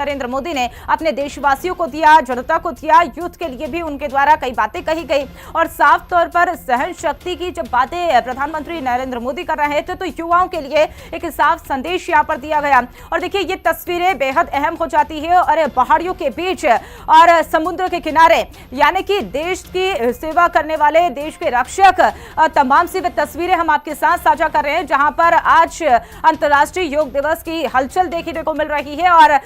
नरेंद्र मोदी ने अपने देशवासियों को दिया, जनता को दिया, यूथ के लिए भी उनके द्वारा कई बातें कही गई और साफ तौर पर सहन शक्ति की जब बातें प्रधानमंत्री नरेंद्र मोदी कर रहे थे तो युवाओं के लिए एक साफ संदेश यहां पर दिया गया। और देखिए ये तस्वीरें बेहद अहम हो जाती है और पहाड़ियों के बीच और समुद्र के किनारे, यानी कि देश की सेवा करने वाले, देश के रक्षक, तमाम सी तस्वीरें हम आपके साथ साझा कर रहे हैं, जहां पर आज अंतर्राष्ट्रीय योग दिवस की हलचल देखने को मिल रही है और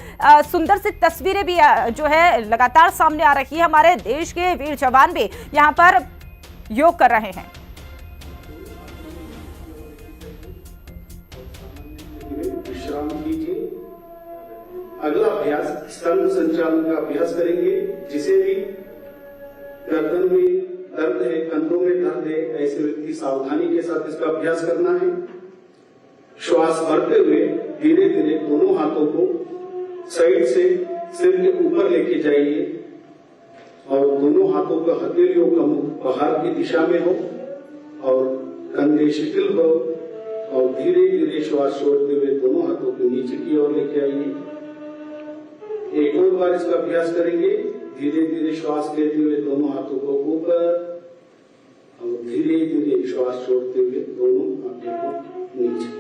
सुंदर सी तस्वीरें भी जो है लगातार सामने आ रही है। हमारे देश के वीर जवान भी यहां पर योग कर रहे हैं। विश्राम कीजिए। अगला अभ्यास स्तंभ संचालन का अभ्यास करेंगे। जिसे भी गर्दन में दर्द है, कंधों में दर्द है, ऐसे व्यक्ति सावधानी के साथ इसका अभ्यास करना है। श्वास भरते हुए धीरे धीरे दोनों हाथों को साइड से सिर के ऊपर लेके जाइए और दोनों हाथों का हथेलियों का मुख बाहर की दिशा में हो और कंधे शिथिल हो और धीरे धीरे श्वास छोड़ते हुए दोनों हाथों को नीचे की ओर लेके आइए। एक और बार इसका अभ्यास करेंगे। धीरे धीरे श्वास लेते हुए दोनों हाथों को ऊपर और धीरे धीरे श्वास छोड़ते हुए दोनों हाथों को नीचे।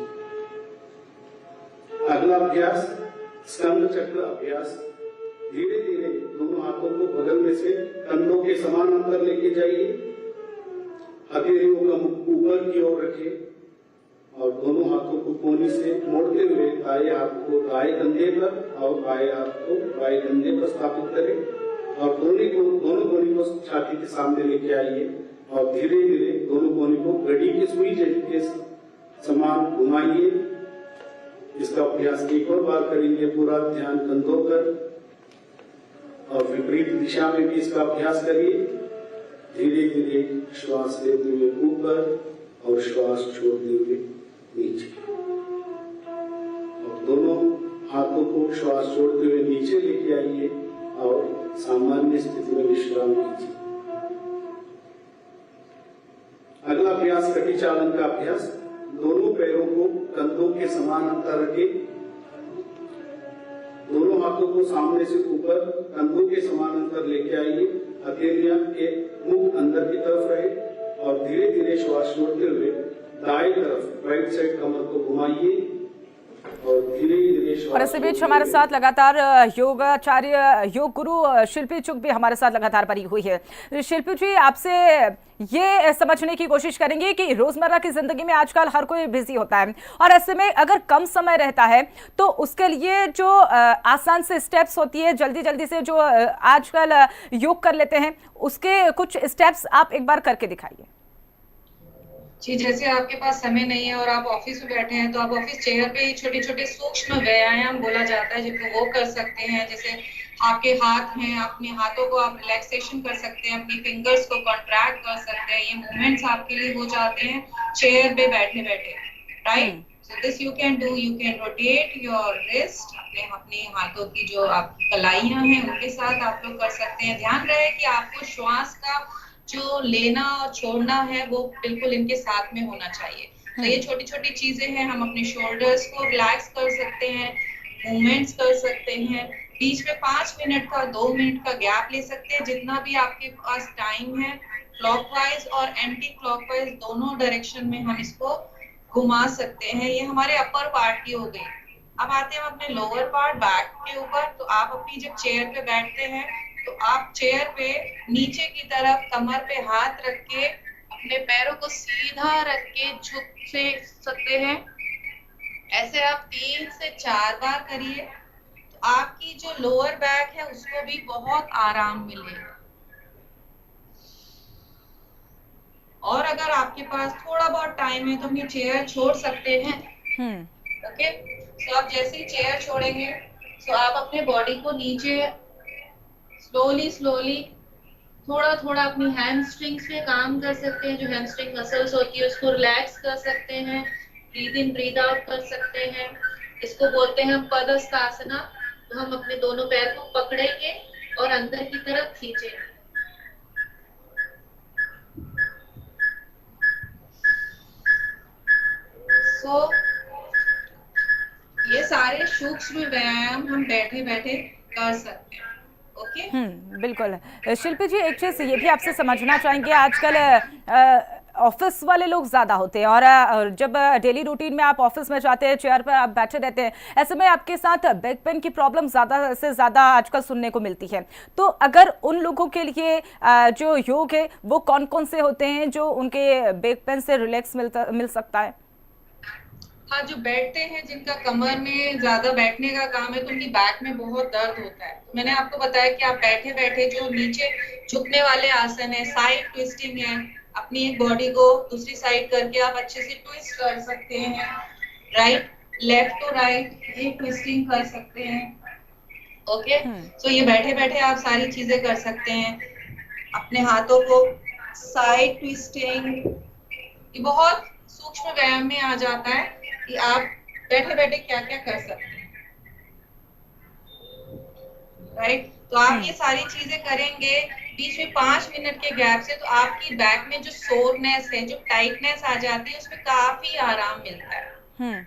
अगला अभ्यास स्कंद चक्र अभ्यास। धीरे धीरे दोनों हाथों को बगल में से कंधों के समान अंतर लेके जाइए। हथेलियों का मुख ऊपर की ओर रखें और दोनों हाथों को कोहनी से मोड़ते हुए दाएं हाथ को दाएं कंधे पर और बाएं हाथ को बाएं कंधे पर स्थापित करें और दोनों कोहनी को छाती के सामने लेके आइए और धीरे धीरे दोनों कोहनी को घड़ी की सुई के समान घुमाइए। इसका अभ्यास एक और बार करेंगे। पूरा ध्यान कंधों पर और विपरीत दिशा में भी इसका अभ्यास करिए। धीरे धीरे श्वास लेते हुए ऊपर और श्वास छोड़ते हुए नीचे और दोनों हाथों को श्वास छोड़ते हुए नीचे लेके आइए और सामान्य स्थिति में विश्राम कीजिए। अगला अभ्यास कटी चालन का अभ्यास। दोनों पैरों को कंधों के समान अंतर रखें। दोनों हाथों को सामने से ऊपर कंधों के समान अंतर लेके आइए। हथेलियां के मुख अंदर की तरफ रहे और धीरे धीरे श्वास छोड़ते हुए दाएं तरफ राइट साइड कमर को घुमाइए और धीरे धीरे। और इसी बीच हमारे साथ लगातार योगाचार्य, योग गुरु शिल्पी चुग भी हमारे साथ लगातार बनी हुई है। शिल्पी जी, आपसे ये समझने की कोशिश करेंगे कि रोजमर्रा की जिंदगी में आजकल हर कोई बिजी होता है और ऐसे में अगर कम समय रहता है तो उसके लिए जो आसान से स्टेप्स होती है, जल्दी जल्दी से जो आजकल योग कर लेते हैं, उसके कुछ स्टेप्स आप एक बार करके दिखाइए। जी, जैसे आपके पास समय नहीं है और आप ऑफिस में बैठे हैं तो आप ऑफिस चेयर पे ही छोटे छोटे सूक्ष्म व्यायाम बोला जाता है जिनको वो कर सकते हैं। जैसे आपके हाथ हैं, अपने हाथों को आप रिलैक्सेशन कर सकते हैं, अपनी फिंगर्स को कॉन्ट्रैक्ट कर सकते हैं। ये मूवमेंट्स आपके लिए हो जाते हैं चेयर पे बैठे बैठे, right. So this you can do. You can rotate your wrist. अपने हाथों की जो आपकी कलाइयां हैं उनके साथ आप लोग कर सकते हैं। ध्यान रहे कि आपको श्वास का जो लेना और छोड़ना है वो बिल्कुल इनके साथ में होना चाहिए। तो ये छोटी छोटी चीजें हैं। हम अपने शोल्डर्स को रिलैक्स कर सकते हैं, मूवमेंट्स कर सकते हैं। बीच में 5 मिनट का 2 मिनट का गैप ले सकते हैं, जितना भी आपके पास टाइम है। क्लॉकवाइज और एंटी क्लॉकवाइज दोनों डायरेक्शन में हम इसको घुमा सकते हैं। ये हमारे अपर पार्ट की हो गई। अब आते हैं हम अपने लोअर पार्ट, बैक के ऊपर। तो आप अपनी जब चेयर पे बैठते हैं तो आप चेयर पे नीचे की तरफ कमर पे हाथ रख के अपने पैरों को सीधा रख के झुक से सकते हैं। ऐसे आप 3 से 4 बार करिए तो आपकी जो लोअर बैक है उसको भी बहुत आराम मिलेगा। और अगर आपके पास थोड़ा बहुत टाइम है तो अपनी चेयर छोड़ सकते हैं। ओके, तो आप जैसे ही चेयर छोड़ेंगे तो आप अपने बॉडी को नीचे स्लोली थोड़ा थोड़ा अपनी हैमस्ट्रिंग्स पे काम कर सकते हैं। जो हैमस्ट्रिंग मसल्स होती है उसको रिलैक्स कर सकते हैं। ब्रीद इन ब्रीद आउट कर सकते हैं। इसको बोलते हैं हम पदहस्तासना। तो हम अपने दोनों पैर को पकड़ेंगे और अंदर की तरफ खींचेंगे। सो ये सारे सूक्ष्म व्यायाम हम बैठे बैठे कर सकते हैं। ओके। बिल्कुल। शिल्पी जी, एक चीज ये भी आपसे समझना चाहेंगे, आजकल ऑफिस वाले लोग ज्यादा होते हैं और जब डेली रूटीन में आप ऑफिस में जाते हैं, चेयर पर आप बैठे रहते हैं, ऐसे में आपके साथ बैक पेन की प्रॉब्लम ज्यादा से ज्यादा आजकल सुनने को मिलती है। तो अगर उन लोगों के लिए जो योग है वो कौन कौन से होते हैं जो उनके बैक पेन से रिलैक्स मिल सकता है? हाँ, जो बैठते हैं, जिनका कमर में ज्यादा बैठने का काम है, तो उनकी बैक में बहुत दर्द होता है। तो मैंने आपको बताया कि आप बैठे बैठे जो नीचे झुकने वाले आसन है, साइड ट्विस्टिंग है, अपनी एक बॉडी को दूसरी साइड करके आप अच्छे से ट्विस्ट कर सकते हैं। राइट, लेफ्ट टू राइट ये ट्विस्टिंग कर सकते हैं। ओके, सो ये बैठे बैठे आप सारी चीजें कर सकते हैं। अपने हाथों को साइड ट्विस्टिंग, ये बहुत सूक्ष्म व्यायाम में आ जाता है कि आप बैठे बैठे क्या क्या कर सकते हैं। राइट, तो आप ये सारी चीजें करेंगे बीच में 5 मिनट के गैप से, तो आपकी बैक में जो सोरनेस है, जो टाइटनेस आ जाती है, उसमें काफी आराम मिलता है।